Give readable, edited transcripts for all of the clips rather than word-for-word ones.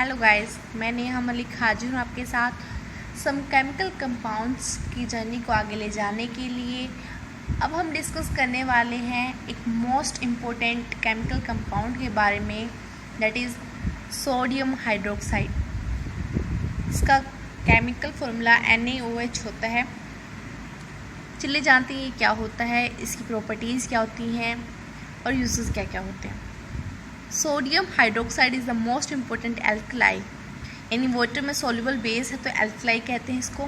Hello guys, मैं नेहा मलिक हाजिर हूँ आपके साथ सम केमिकल कंपाउंड्स की जर्नी को आगे ले जाने के लिए। अब हम डिस्कस करने वाले हैं एक मोस्ट इम्पोर्टेंट केमिकल कंपाउंड के बारे में, दैट इज़ सोडियम हाइड्रोक्साइड। इसका केमिकल फॉर्मूला NaOH होता है। चलिए जानते हैं ये क्या होता है, इसकी प्रॉपर्टीज़ क्या होती हैं और यूजेस क्या क्या होते हैं। Sodium hydroxide is the most important alkali, यानी वाटर में सॉल्युबल बेस है तो एल्कलाई कहते हैं इसको।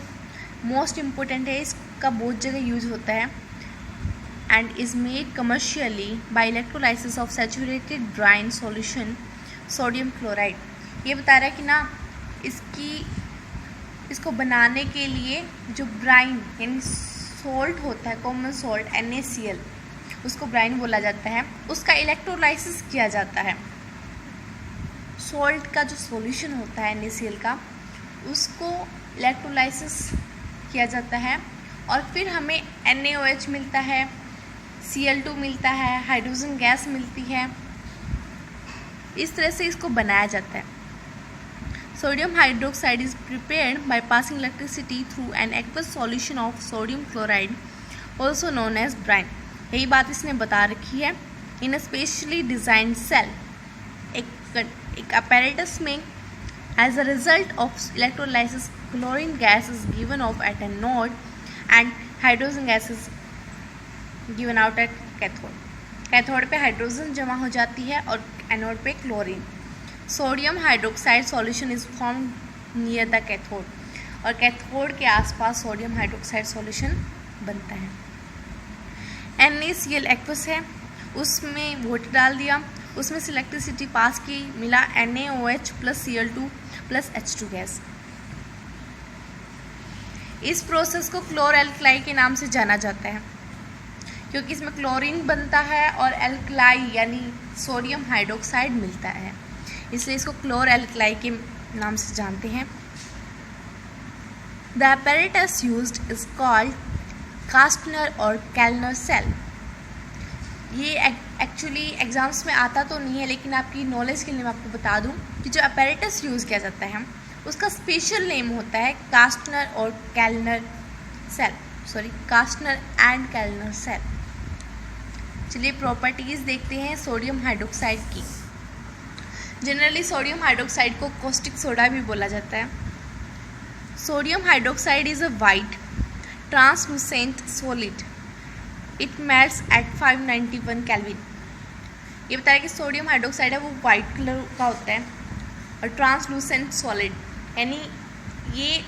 मोस्ट इम्पोर्टेंट है, इसका बहुत जगह यूज होता है and is made commercially by electrolysis of saturated brine solution sodium chloride. ये बता रहा है कि ना इसको बनाने के लिए जो ब्राइन यानी सॉल्ट होता है, कॉमन सॉल्ट NaCl, उसको ब्राइन बोला जाता है, उसका इलेक्ट्रोलाइसिस किया जाता है। सॉल्ट का जो सॉल्यूशन होता है NaCl का, उसको इलेक्ट्रोलाइसिस किया जाता है और फिर हमें NaOH मिलता है, Cl2 मिलता है, हाइड्रोजन गैस मिलती है। इस तरह से इसको बनाया जाता है। Sodium hydroxide is prepared by passing electricity through an aqueous solution of sodium chloride also known as brine. यही बात इसने बता रखी है। In a specially designed cell, एक अपैरेटस में, as a result of electrolysis chlorine gas is given off at anode and hydrogen gas is given out at cathode. Cathode पे hydrogen जमा हो जाती है और एनोड पे chlorine. Sodium hydroxide solution is form near the cathode, और cathode के आसपास सोडियम हाइड्रोक्साइड सॉल्यूशन बनता है। NaCl एक्वस है, उसमें वाटर डाल दिया, उसमें से इलेक्ट्रिसिटी पास की, मिला NaOH plus Cl2 plus H2 gas. इस प्रोसेस को क्लोर एल्कलाई के नाम से जाना जाता है क्योंकि इसमें क्लोरीन बनता है और एल्कलाई यानी सोडियम हाइड्रोक्साइड मिलता है, इसलिए इसको क्लोर एल्कलाई के नाम से जानते हैं। The apparatus used is called कास्टनर और कैल्नर सेल। ये एक्चुअली एग्जाम्स में आता तो नहीं है, लेकिन आपकी नॉलेज के लिए मैं आपको बता दूं कि जो अपैरेटस यूज़ किया जाता है उसका स्पेशल नेम होता है कास्टनर और Kellner cell, Castner and Kellner cell. चलिए प्रॉपर्टीज़ देखते हैं सोडियम हाइड्रोक्साइड की। जनरली सोडियम हाइड्रोक्साइड को कॉस्टिक सोडा भी बोला जाता है। Sodium hydroxide is a white translucent solid, it melts at 591 kelvin. ये बताया कि सोडियम हाइड्रोक्साइड है वो वाइट कलर का होता है और ट्रांसलूसेंट सॉलिड, यानी ये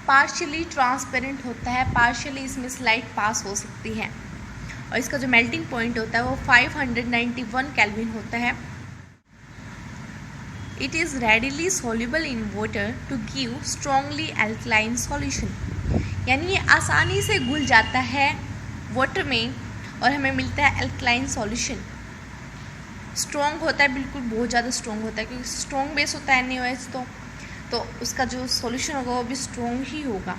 पार्शियली ट्रांसपेरेंट होता है, पार्शियली इसमें से लाइट पास हो सकती है, और इसका जो मेल्टिंग पॉइंट होता है वो 591 केल्विन होता है। It is readily soluble in water to give strongly alkaline solution, यानी ये आसानी से घुल जाता है वाटर में और हमें मिलता है एल्कलाइन सॉल्यूशन। स्ट्रॉन्ग होता है, बिल्कुल बहुत ज़्यादा स्ट्रॉन्ग होता है क्योंकि स्ट्रॉन्ग बेस होता है NaOH, तो उसका जो सॉल्यूशन होगा वो भी स्ट्रॉन्ग ही होगा।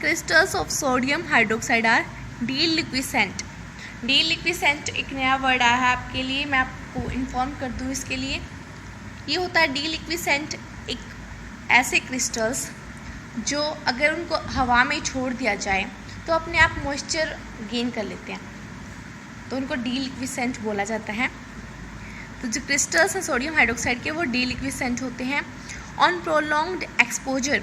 Crystals of sodium hydroxide are deliquescent. Deliquescent एक नया वर्ड आया है आपके लिए, मैं आपको इन्फॉर्म कर दूँ इसके लिए। ये होता है डीलिक्विसेंट, एक ऐसे क्रिस्टल्स जो अगर उनको हवा में छोड़ दिया जाए तो अपने आप मॉइस्चर गेन कर लेते हैं, तो उनको डीलिक्विसेंट बोला जाता है। तो जो क्रिस्टल्स हैं सोडियम हाइड्रोक्साइड के वो डीलिक्विसेंट होते हैं। On prolonged exposure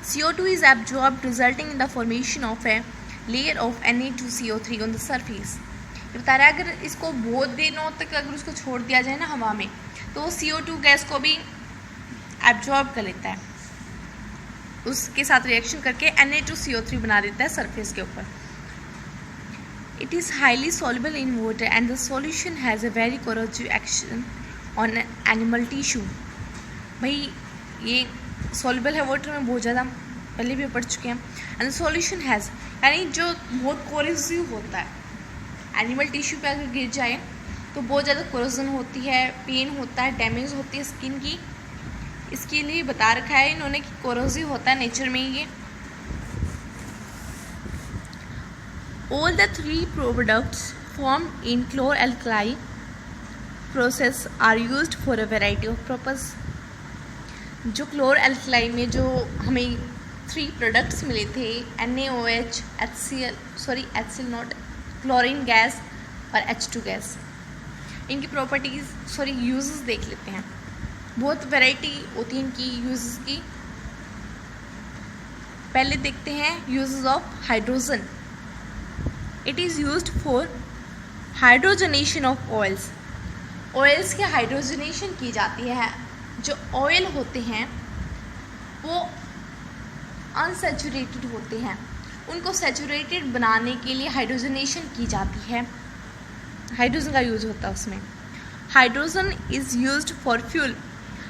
CO2 is absorbed resulting in the formation of a layer of Na2CO3 on the surface. ये बता रहा है अगर इसको बहुत दिनों तक अगर उसको छोड़ दिया जाए ना हवा में, तो वो CO2 गैस को भी एब्जॉर्ब कर लेता है, उसके साथ रिएक्शन करके Na2CO3 बना देता है सरफेस के ऊपर। It is highly soluble in water and the solution has a very corrosive action on animal tissue. भाई ये सॉल्युबल है वाटर में बहुत ज़्यादा, पहले भी पढ़ चुके हैं। एंड द सॉल्यूशन हैज़, यानी जो बहुत कोरोसिव होता है, एनिमल टिश्यू पे अगर गिर जाए तो बहुत ज़्यादा कोरोजन होती है, पेन होता है, डैमेज होती है स्किन की। इसके लिए बता रखा है इन्होंने कि कोरोसिव होता है नेचर में ये। All the three products formed in chloralkali process are used for a variety of purpose. जो क्लोर एल्कलाई में जो हमें 3 प्रोडक्ट्स मिले थे, NaOH, HCl not, chlorine gas और H2 गैस, इनकी प्रॉपर्टीज़ यूजेस देख लेते हैं। बहुत वैरायटी होती है इनकी यूजेस की। पहले देखते हैं uses of hydrogen. It is used for hydrogenation of oils. Oils के हाइड्रोजनेशन की जाती है। जो ऑयल होते हैं वो अनसैचुरेटेड होते हैं, उनको सैचुरेटेड बनाने के लिए हाइड्रोजनेशन की जाती है, हाइड्रोजन का यूज होता है उसमें। Hydrogen is used for fuel.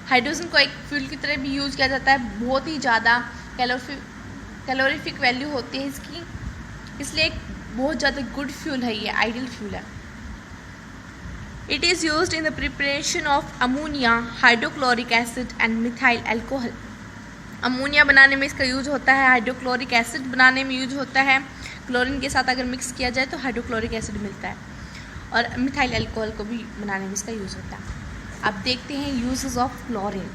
Hydrogen को एक फ्यूल की तरह भी यूज किया जाता है। बहुत ही ज़्यादा कैलोरीफिक वैल्यू होती है इसकी, इसलिए एक बहुत ज़्यादा गुड फ्यूल है, ये आइडियल फ्यूल है। It is used in the preparation of ammonia, hydrochloric acid and methyl alcohol. Ammonia बनाने में इसका यूज होता है, हाइड्रोक्लोरिक एसिड बनाने में यूज होता है। क्लोरीन के साथ अगर मिक्स किया जाए तो हाइड्रोक्लोरिक एसिड मिलता है, और मिथाइल अल्कोहल को भी बनाने में इसका यूज होता है। अब देखते हैं uses of chlorine.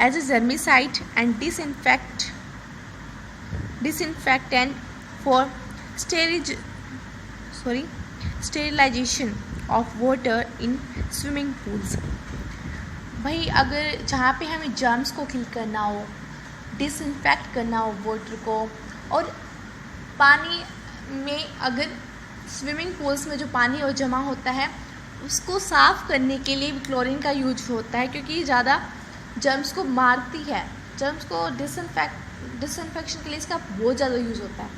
As a germicide and disinfectant for sterilisation of water in swimming pools. भाई अगर जहाँ पे हमें जर्म्स को किल करना हो, डिसइंफेक्ट करना हो वाटर को, और पानी में अगर स्विमिंग पूल्स में जो पानी और जमा होता है उसको साफ़ करने के लिए भी क्लोरीन का यूज होता है, क्योंकि ज़्यादा जर्म्स को मारती है। जर्म्स को डिसइंफेक्शन के लिए इसका बहुत ज़्यादा यूज होता है।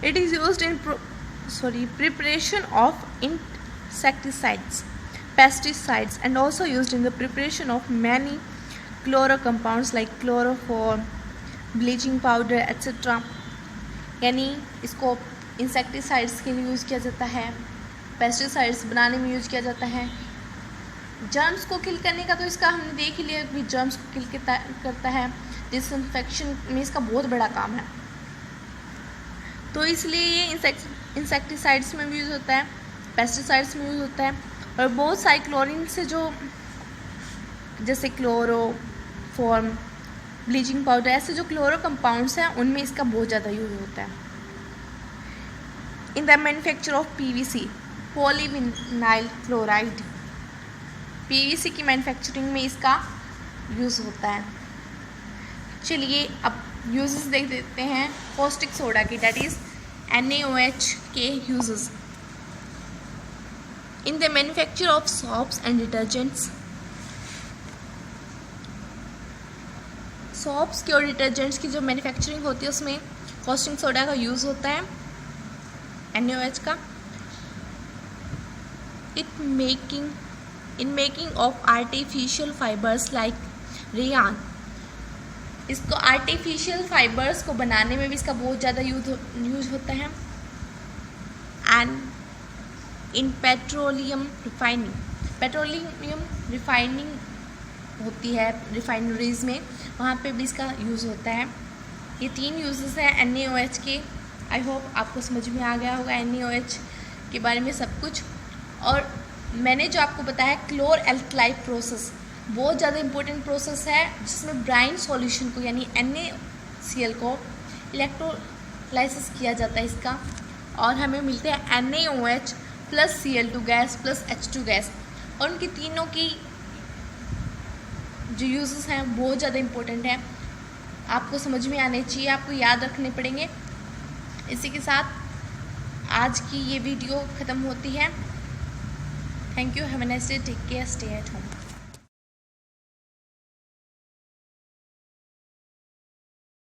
It is used in preparation of insecticides, pesticides, and also used in the preparation of many chloro compounds like chloroform, bleaching powder, etc. यानी इसको इंसेक्टिसाइड्स के लिए यूज़ किया जाता है, पेस्टिसाइड्स बनाने में यूज़ किया जाता है। जर्म्स को किल करने का तो इसका हमने देख ही लिया कि जर्म्स को किल करता है। डिसइंफेक्शन में इसका बहुत बड़ा काम है, तो इसलिए ये इंसेक्टिसाइड्स में भी यूज़ होता है, पेस्टिसाइड्स में यूज़ होता है। और बहुत सारे क्लोरीन से जो जैसे क्लोरोफॉर्म, ब्लीचिंग पाउडर, ऐसे जो क्लोरो कंपाउंड्स हैं उनमें इसका बहुत ज़्यादा यूज़ होता है। In the manufacture of PVC, polyvinyl chloride, PVC की मैन्युफैक्चरिंग में इसका यूज़ होता है। चलिए अब यूजेस देख देते हैं कॉस्टिक सोडा की, दैट इज़ NaOH के uses. In the manufacture of soaps and detergents, soaps की और डिटर्जेंट्स की जो मैन्युफैक्चरिंग होती है उसमें कॉस्टिक सोडा का यूज़ होता है, NaOH का। In making of artificial fibres like rayon, इसको आर्टिफिशियल फाइबर्स को बनाने में भी इसका बहुत ज़्यादा यूज होता है। एंड इन पेट्रोलियम रिफाइनिंग होती है रिफाइनरीज में, वहाँ पे भी इसका यूज़ होता है। ये 3 यूजेस हैं NaOH के। आई होप आपको समझ में आ गया होगा NaOH के बारे में सब कुछ। और मैंने जो आपको बताया क्लोर एल्कलाई प्रोसेस बहुत ज़्यादा इम्पोर्टेंट प्रोसेस है, जिसमें ब्राइन सॉल्यूशन को यानी NaCl को इलेक्ट्रोलाइसिस किया जाता है इसका, और हमें मिलते हैं NaOH plus Cl2 gas plus H2 gas. और उनकी तीनों की जो यूजेस हैं बहुत ज़्यादा इम्पोर्टेंट है, आपको समझ में आने चाहिए, आपको याद रखने पड़ेंगे। इसी के साथ आज की ये वीडियो ख़त्म होती है। Thank you, have a nice day, take care, stay at home.